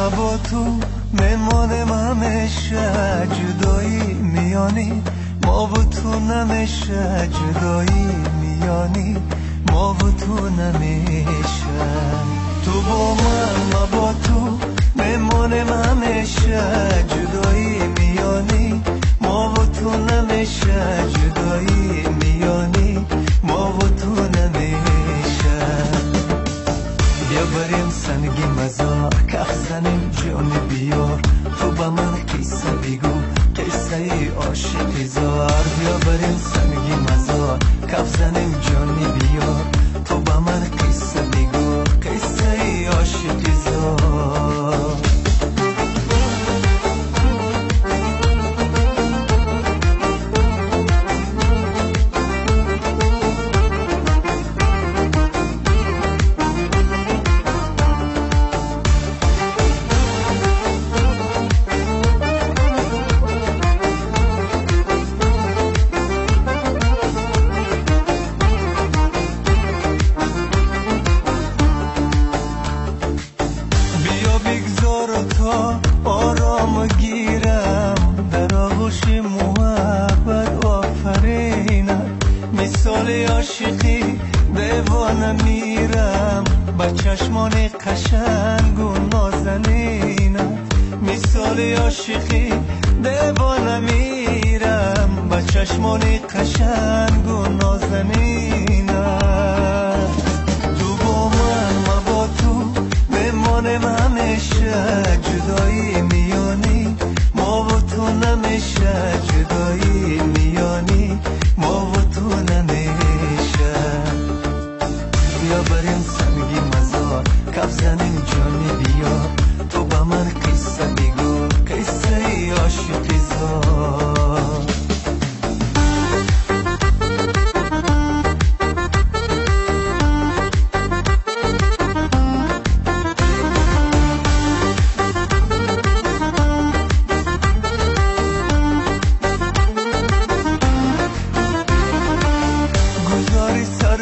با تو میمانم همیشه، جدایی میانی ما و تو نمیشه، جدایی میانی ما و تو نمیشه. تو با من با تو میمانم همیشه، جدایی میانی ما و تو نمیشه، جدایی میانی ما و تو نمیشه. بیا بریم سنگی مزار کف زنیم جانی بیار، تو با من قصه بگو قصه ای عاشقی زار. بیا بریم سنگی مزار کف زنیم جانی بیار، تو با من قصه بگو قصه ای عاشقی زار. تا آرام گیرم در آغوش محبت آفرینم، مثال عاشقی دیوانه میرم با چشمان قشنگ و نازنینم، مثال عاشقی دیوانه میرم با چشمان قشنگ و نازنینم. تو با من با تو میمانم همیشه، جدایی میانی ما و تو نمیشه، جدایی میانی ما و تو نمیشه. بیا بریم سنگی مزار کف زنیم جانی بیا، تو با من قصه بگو قصه ای عاشقی زار.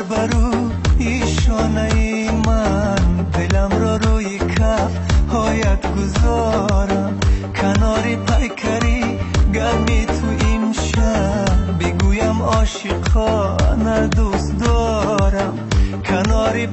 برو ایشانه من دلم را روی کف هایت گذارم، کناری پیکری گرمی تو این شب بگویم عاشقانه دوست دارم، کناری